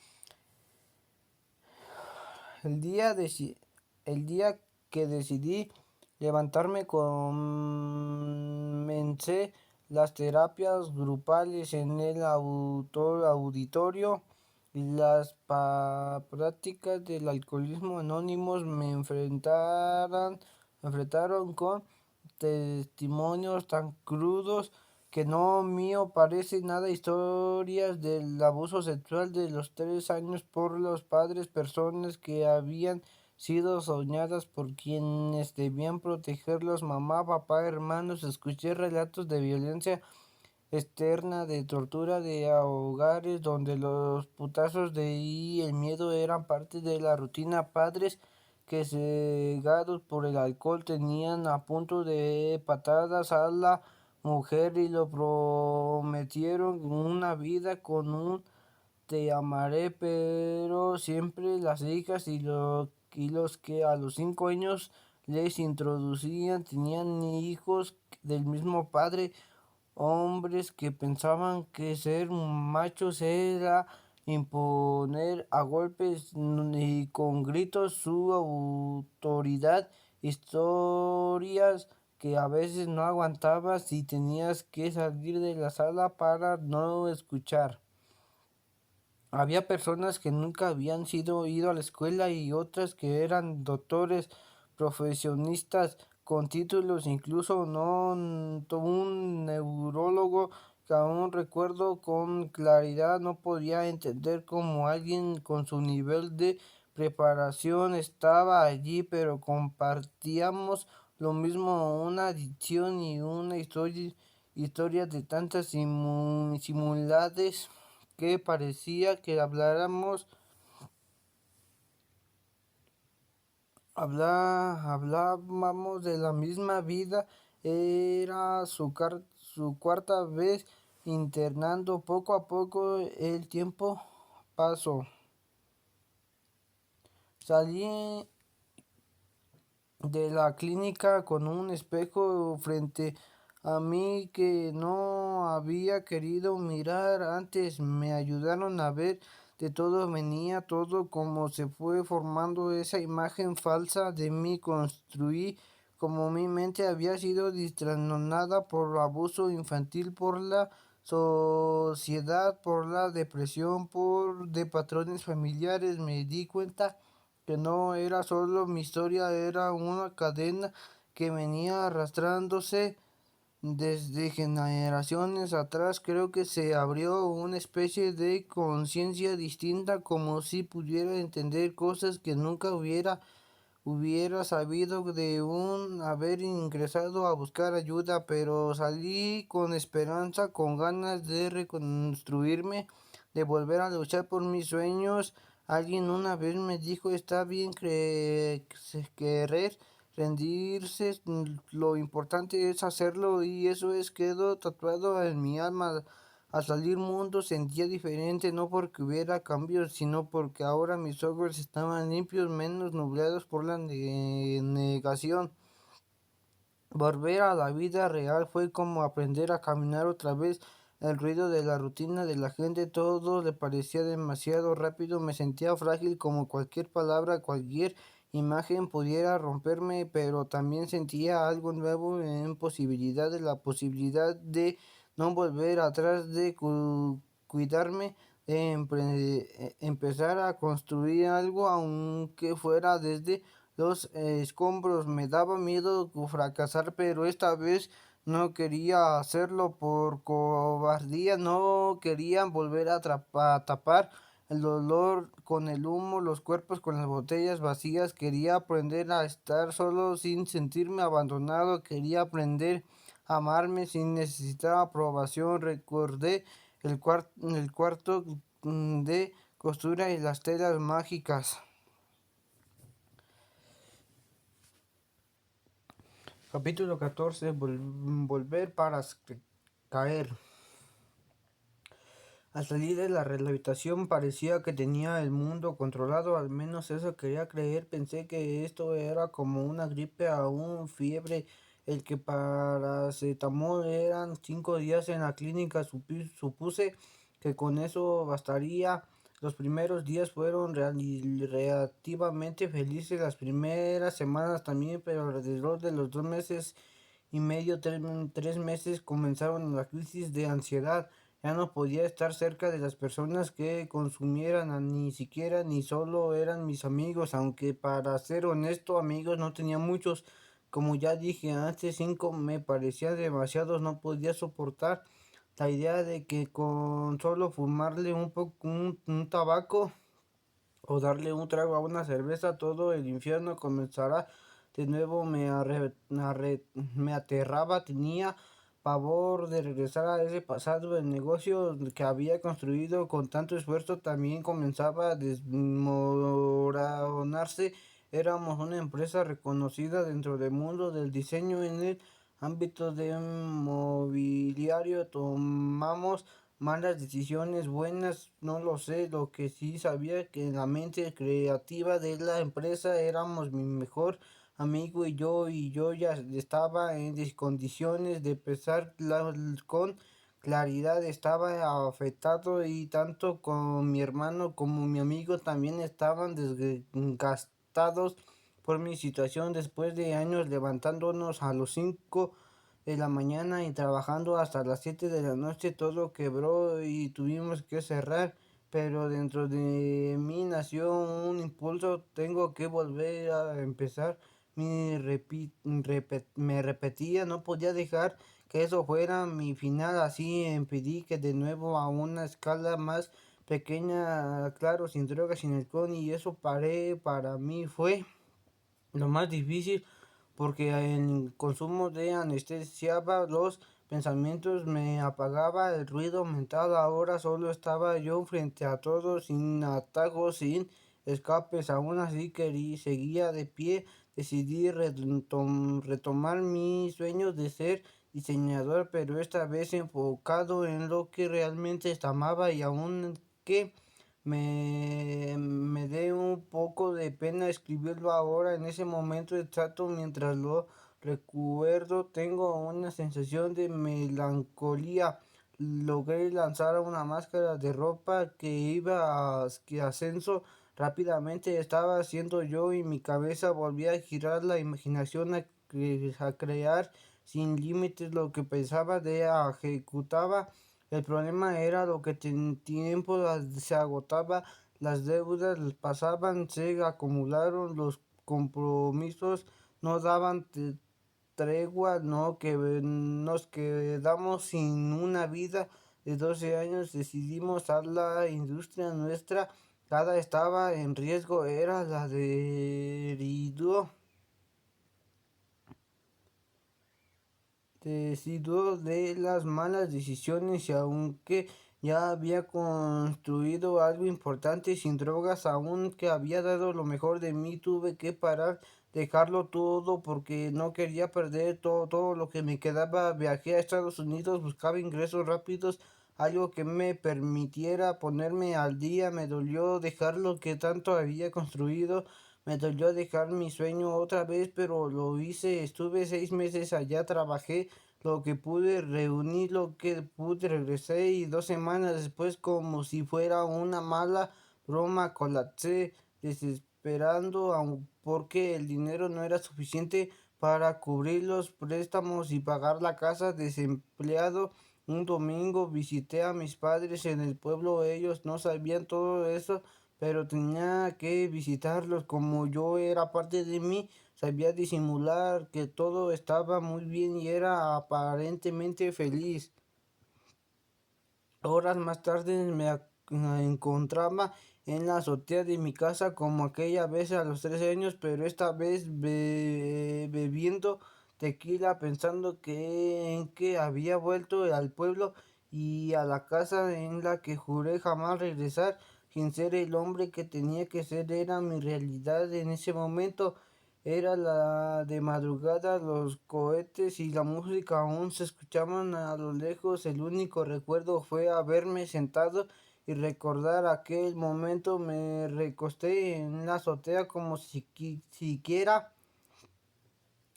El día, el día que decidí levantarme comencé las terapias grupales en el auditorio y las prácticas del alcoholismo anónimos me enfrentaron con testimonios tan crudos que no mío parece nada. Historias del abuso sexual de los 3 años por los padres, personas que habían sido soñadas por quienes debían protegerlos, mamá, papá, hermanos. Escuché relatos de violencia externa, de tortura, de hogares donde los putazos y el miedo eran parte de la rutina. Padres que cegados por el alcohol tenían a punto de patadas a la mujer y lo prometieron una vida con un te amaré, pero siempre las hijas y los que a los 5 años les introducían tenían hijos del mismo padre. Hombres que pensaban que ser machos era imponer a golpes y con gritos su autoridad. Historias que a veces no aguantabas y tenías que salir de la sala para no escuchar. Había personas que nunca habían ido a la escuela y otras que eran doctores, profesionistas con títulos, incluso no un neurólogo que aún recuerdo con claridad. No podía entender cómo alguien con su nivel de preparación estaba allí, pero compartíamos lo mismo, una adicción y una historia de tantas simuladas que parecía que hablábamos de la misma vida. Era su cuarta vez internando. Poco a poco el tiempo pasó. Salí de la clínica con un espejo frente a mí que no había querido mirar antes. Me ayudaron a ver de todo venía, todo como se fue formando esa imagen falsa de mí. Construí como mi mente había sido distorsionada por abuso infantil, por la sociedad, por la depresión, por de patrones familiares. Me di cuenta que no era solo mi historia, era una cadena que venía arrastrándose desde generaciones atrás. Creo que se abrió una especie de conciencia distinta, como si pudiera entender cosas que nunca hubiera sabido de un haber ingresado a buscar ayuda, pero salí con esperanza, con ganas de reconstruirme, de volver a luchar por mis sueños. Alguien una vez me dijo, está bien querer, rendirse, lo importante es hacerlo y eso es quedó tatuado en mi alma. Al salir mundo sentía diferente, no porque hubiera cambios, sino porque ahora mis ojos estaban limpios, menos nublados por la negación. Volver a la vida real fue como aprender a caminar otra vez. El ruido de la rutina de la gente, todo le parecía demasiado rápido. Me sentía frágil como cualquier palabra, cualquier imagen pudiera romperme, pero también sentía algo nuevo en posibilidad de la posibilidad de no volver atrás, de cuidarme, de empezar a construir algo, aunque fuera desde los escombros. Me daba miedo fracasar, pero esta vez no quería hacerlo por cobardía, no quería volver a tapar el dolor con el humo, los cuerpos con las botellas vacías. Quería aprender a estar solo sin sentirme abandonado, quería aprender a amarme sin necesitar aprobación. Recordé el cuarto de costura y las telas mágicas. Capítulo 14. Volver para caer. Al salir de la rehabilitación parecía que tenía el mundo controlado, al menos eso quería creer. Pensé que esto era como una gripe o una fiebre, el que paracetamol eran 5 días en la clínica. Supuse que con eso bastaría. Los primeros días fueron relativamente felices, las primeras semanas también, pero alrededor de los 2 meses y medio, 3 meses, comenzaron la crisis de ansiedad. Ya no podía estar cerca de las personas que consumieran, ni siquiera ni solo eran mis amigos, aunque para ser honesto, amigos no tenía muchos. Como ya dije antes, 5 me parecían demasiados, no podía soportar la idea de que con solo fumarle un poco un tabaco o darle un trago a una cerveza, todo el infierno comenzará de nuevo. Me aterraba, tenía pavor de regresar a ese pasado. El negocio que había construido con tanto esfuerzo también comenzaba a desmoronarse. Éramos una empresa reconocida dentro del mundo del diseño. En el ámbito de mobiliario tomamos malas decisiones, buenas, no lo sé. Lo que sí sabía que en la mente creativa de la empresa éramos mi mejor amigo y yo ya estaba en condiciones de pensar con claridad. Estaba afectado y tanto con mi hermano como mi amigo también estaban desgastados por mi situación. Después de años levantándonos a las 5 de la mañana y trabajando hasta las 7 de la noche, todo quebró y tuvimos que cerrar. Pero dentro de mí nació un impulso: tengo que volver a empezar. Me repetía, no podía dejar que eso fuera mi final. Así impedí que de nuevo, a una escala más pequeña, claro, sin drogas, sin alcohol, y eso paré. Para mí fue lo más difícil porque el consumo de anestesiaba los pensamientos, me apagaba el ruido mental. Ahora solo estaba yo frente a todo, sin atajos, sin escapes. Aún así seguía de pie. Decidí retomar mis sueños de ser diseñador, pero esta vez enfocado en lo que realmente amaba. Y aún que me dé un poco de pena escribirlo ahora, en ese momento exacto, mientras lo recuerdo, tengo una sensación de melancolía. Logré lanzar una máscara de ropa que iba que ascenso rápidamente. Estaba siendo yo y mi cabeza volvía a girar, la imaginación a crear sin límites. Lo que pensaba de ejecutaba. El problema era lo que tiempo se agotaba, las deudas pasaban, se acumularon, los compromisos no daban tregua. No, que nos quedamos sin una vida de 12 años. Decidimos a la industria nuestra. Cada estaba en riesgo, era la de decidió de las malas decisiones. Y aunque Ya había construido algo importante sin drogas, aún que había dado lo mejor de mí, tuve que parar, dejarlo todo porque no quería perder todo lo que me quedaba. Viajé a Estados Unidos, buscaba ingresos rápidos, algo que me permitiera ponerme al día. Me dolió dejar lo que tanto había construido, me dolió dejar mi sueño otra vez, pero lo hice. Estuve 6 meses allá, trabajé lo que pude, reuní lo que pude, regresé y 2 semanas después, como si fuera una mala broma, colapsé, desesperando, porque el dinero no era suficiente para cubrir los préstamos y pagar la casa. Desempleado, un domingo visité a mis padres en el pueblo. Ellos no sabían todo eso, pero tenía que visitarlos. Como yo era parte de mí, sabía disimular que todo estaba muy bien y era aparentemente feliz. Horas más tarde encontraba en la azotea de mi casa como aquella vez a los 13 años, pero esta vez bebiendo tequila, pensando que había vuelto al pueblo y a la casa en la que juré jamás regresar. Sin ser el hombre que tenía que ser, era mi realidad en ese momento. Era la de madrugada, los cohetes y la música aún se escuchaban a lo lejos. El único recuerdo fue haberme sentado y recordar aquel momento. Me recosté en la azotea como si siquiera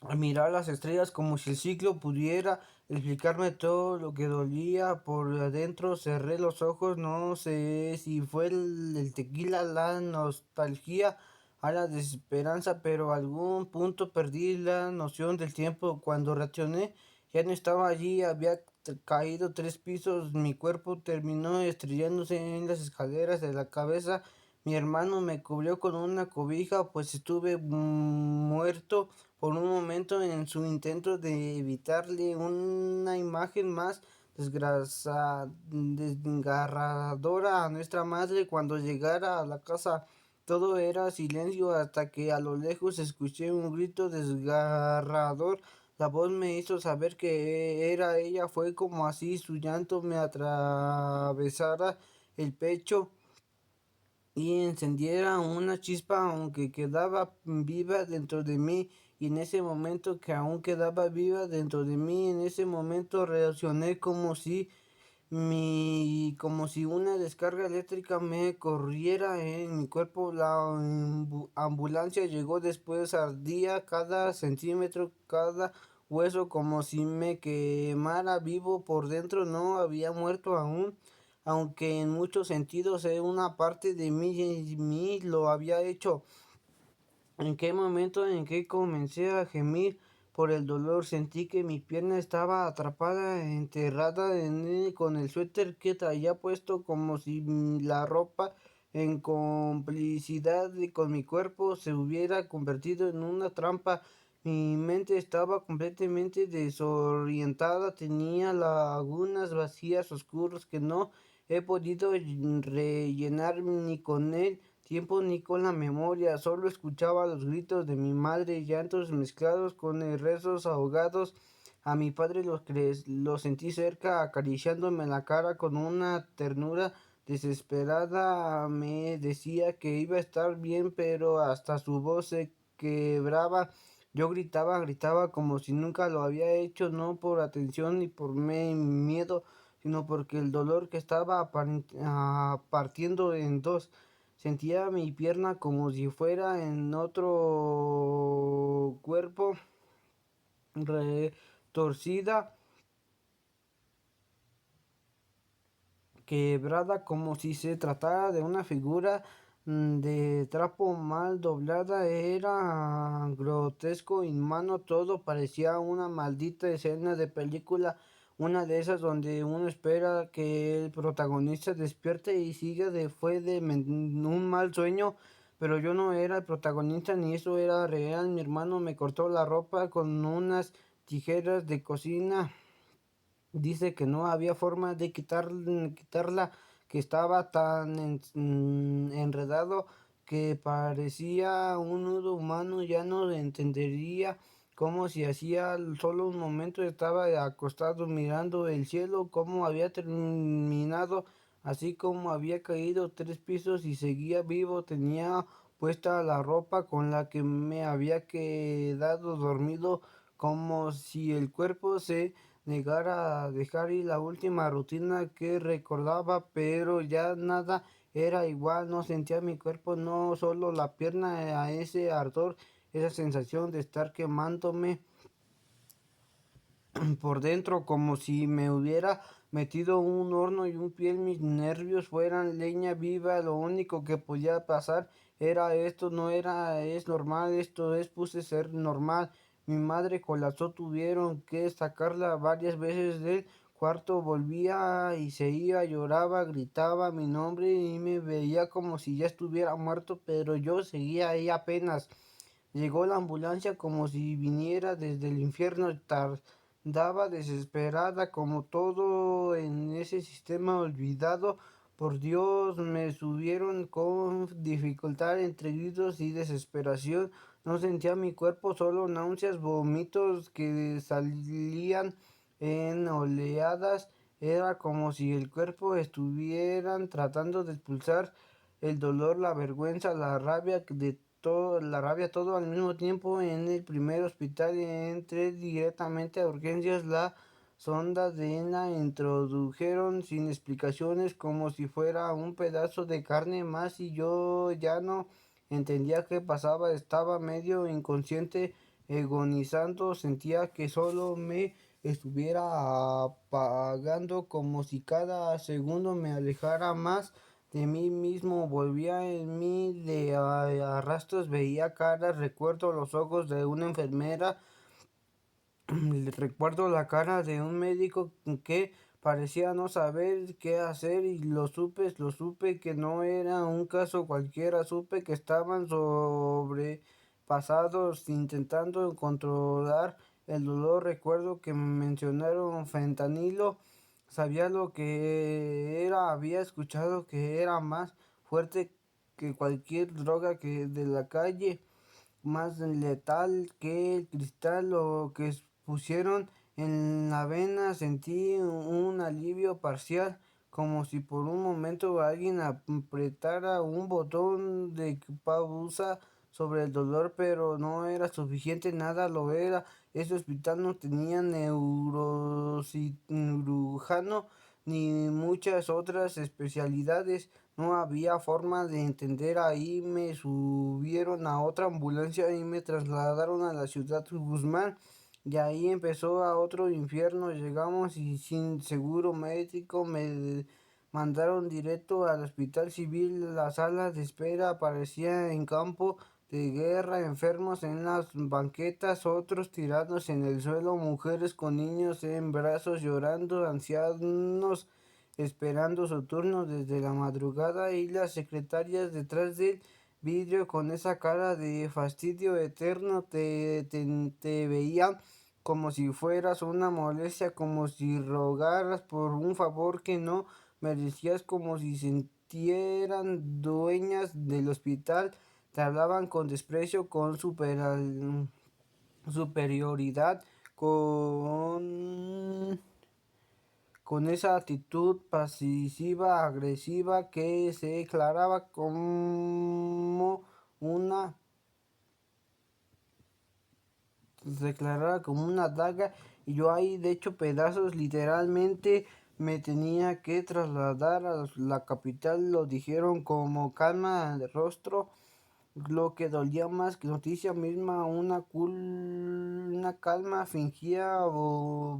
a mirar las estrellas, como si el ciclo pudiera explicarme todo lo que dolía por adentro. Cerré los ojos, no sé si fue el tequila, la nostalgia, a la desesperanza, pero a algún punto perdí la noción del tiempo. Cuando reaccioné, ya no estaba allí, había caído 3 pisos, mi cuerpo terminó estrellándose en las escaleras de la cabeza. Mi hermano me cubrió con una cobija, pues estuve muerto por un momento en su intento de evitarle una imagen más desgarradora a nuestra madre. Cuando llegara a la casa todo era silencio hasta que a lo lejos escuché un grito desgarrador. La voz me hizo saber que era ella. Fue como así su llanto me atravesara el pecho y encendiera una chispa aunque quedaba viva dentro de mí. Y en ese momento que aún quedaba viva dentro de mí, en ese momento reaccioné como si una descarga eléctrica me corriera en mi cuerpo. La ambulancia llegó después, ardía cada centímetro, cada hueso, como si me quemara vivo por dentro. No había muerto aún, aunque en muchos sentidos una parte de mí lo había hecho. ¿En qué momento en que comencé a gemir por el dolor? Sentí que mi pierna estaba atrapada, enterrada en él, con el suéter que traía puesto, como si la ropa, en complicidad con mi cuerpo, se hubiera convertido en una trampa. Mi mente estaba completamente desorientada, tenía lagunas vacías, oscuros, que no he podido rellenar ni con él tiempo ni con la memoria. Solo escuchaba los gritos de mi madre, llantos mezclados con rezos ahogados. A mi padre lo sentí cerca, acariciándome la cara con una ternura desesperada. Me decía que iba a estar bien, pero hasta su voz se quebraba. Yo gritaba como si nunca lo había hecho, no por atención ni por miedo, sino porque el dolor que estaba partiendo en dos. Sentía mi pierna como si fuera en otro cuerpo, retorcida, quebrada, como si se tratara de una figura de trapo mal doblada. Era grotesco, inhumano, todo parecía una maldita escena de película, una de esas donde uno espera que el protagonista despierte y siga de un mal sueño. Pero yo no era el protagonista, ni eso era real. Mi hermano me cortó la ropa con unas tijeras de cocina. Dice que no había forma de quitarla, que estaba tan enredado que parecía un nudo humano. Ya no entendería como si hacía solo un momento estaba acostado mirando el cielo, como había terminado, así como había caído 3 pisos y seguía vivo, tenía puesta la ropa con la que me había quedado dormido, como si el cuerpo se negara a dejar ir la última rutina que recordaba, pero ya nada era igual, no sentía mi cuerpo, no solo la pierna a ese ardor, esa sensación de estar quemándome por dentro como si me hubiera metido un horno y un piel, mis nervios fueran leña viva, lo único que podía pasar era esto, no era, es normal, esto es, puse ser normal. Mi madre colapsó, tuvieron que sacarla varias veces del cuarto, volvía y se iba, lloraba, gritaba mi nombre y me veía como si ya estuviera muerto, pero yo seguía ahí apenas. Llegó la ambulancia como si viniera desde el infierno, tardaba desesperada como todo en ese sistema olvidado. Por Dios, me subieron con dificultad entre gritos y desesperación. No sentía mi cuerpo, solo náuseas, vómitos que salían en oleadas. Era como si el cuerpo estuvieran tratando de expulsar el dolor, la vergüenza, la rabia de todo, la rabia todo al mismo tiempo. En el primer hospital entré directamente a urgencias, la sonda de la introdujeron sin explicaciones como si fuera un pedazo de carne más y yo ya no entendía qué pasaba, estaba medio inconsciente, agonizando, sentía que solo me estuviera apagando como si cada segundo me alejara más de mí mismo, volvía en mí de arrastros, veía caras, recuerdo los ojos de una enfermera, recuerdo la cara de un médico que parecía no saber qué hacer y lo supe que no era un caso cualquiera, supe que estaban sobrepasados intentando controlar el dolor, recuerdo que mencionaron fentanilo, sabía lo que era, había escuchado que era más fuerte que cualquier droga que de la calle, más letal que el cristal, lo que pusieron en la vena, sentí un alivio parcial, como si por un momento alguien apretara un botón de pausa sobre el dolor, pero no era suficiente, nada lo era. Ese hospital no tenía neurocirujano ni muchas otras especialidades. No había forma de entender, ahí me subieron a otra ambulancia y me trasladaron a la ciudad Guzmán. Y ahí empezó a otro infierno. Llegamos y sin seguro médico me mandaron directo al hospital civil. La sala de espera parecía en campo de guerra, enfermos en las banquetas, otros tirados en el suelo, mujeres con niños en brazos llorando, ancianos esperando su turno desde la madrugada y las secretarias detrás del vidrio con esa cara de fastidio eterno te veían como si fueras una molestia, como si rogaras por un favor que no merecías, como si sintieran dueñas del hospital, te hablaban con desprecio, con superioridad, con esa actitud pasiva agresiva que se declaraba una como una daga, y yo ahí de hecho pedazos literalmente me tenía que trasladar a la capital, lo dijeron como calma al rostro. Lo que dolía más que noticia misma, una calma fingida o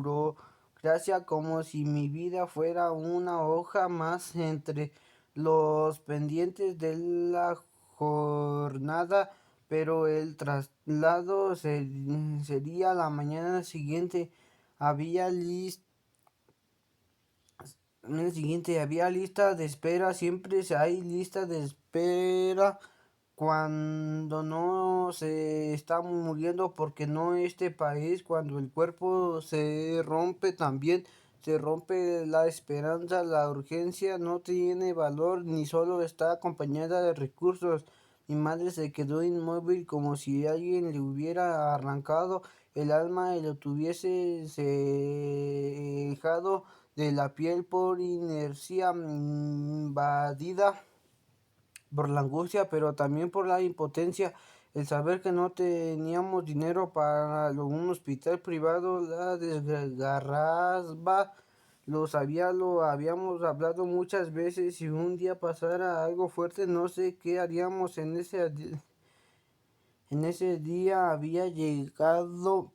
burocracia, como si mi vida fuera una hoja más entre los pendientes de la jornada, pero el traslado sería la mañana siguiente. Había lista el siguiente, había lista de espera, siempre hay lista de espera cuando no se está muriendo, porque no este país, cuando el cuerpo se rompe también se rompe la esperanza, la urgencia no tiene valor ni solo está acompañada de recursos. Mi madre se quedó inmóvil como si alguien le hubiera arrancado el alma y lo tuviese dejado de la piel por inercia, invadida por la angustia, pero también por la impotencia. El saber que no teníamos dinero para un hospital privado la desgarraba. Lo habíamos hablado muchas veces. Si un día pasara algo fuerte, no sé qué haríamos. En ese día había llegado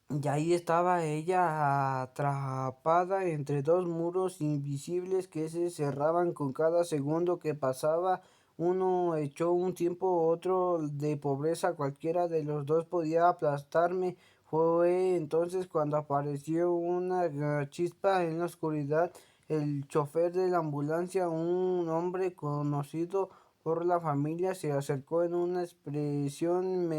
y ahí estaba ella atrapada entre dos muros invisibles que se cerraban con cada segundo que pasaba. Uno echó un tiempo, otro de pobreza, cualquiera de los dos podía aplastarme. Fue entonces cuando apareció una chispa en la oscuridad. El chofer de la ambulancia, un hombre conocido por la familia, se acercó en una expresión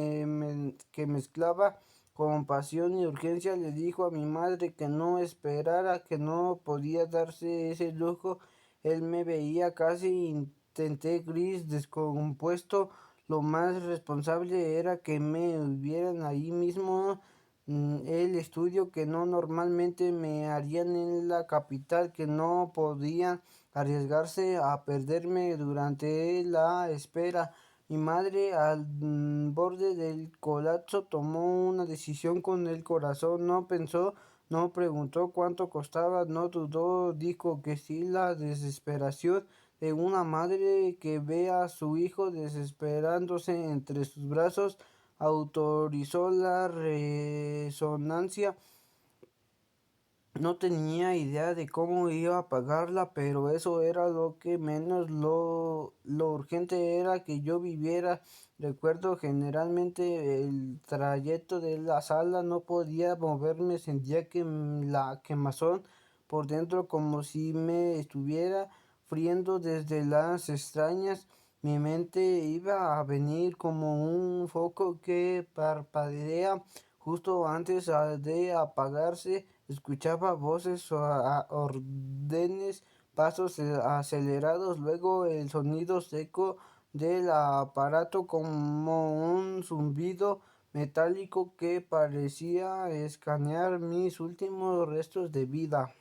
que mezclaba compasión y urgencia. Le dijo a mi madre que no esperara, que no podía darse ese lujo. Él me veía casi intenté gris, descompuesto. Lo más responsable era que me hubieran ahí mismo el estudio que no normalmente me harían en la capital, que no podían arriesgarse a perderme durante la espera. Mi madre, al borde del colapso, tomó una decisión con el corazón. No pensó, no preguntó cuánto costaba, no dudó, dijo que sí. La desesperación de una madre que ve a su hijo desesperándose entre sus brazos autorizó la resonancia. No tenía idea de cómo iba a pagarla, pero eso era lo que menos. Lo urgente era que yo viviera. Recuerdo generalmente el trayecto de la sala, no podía moverme, sentía que la quemazón por dentro como si me estuviera friendo desde las extrañas. Mi mente iba a venir como un foco que parpadea justo antes de apagarse. Escuchaba voces, órdenes, pasos acelerados, luego el sonido seco del aparato como un zumbido metálico que parecía escanear mis últimos restos de vida.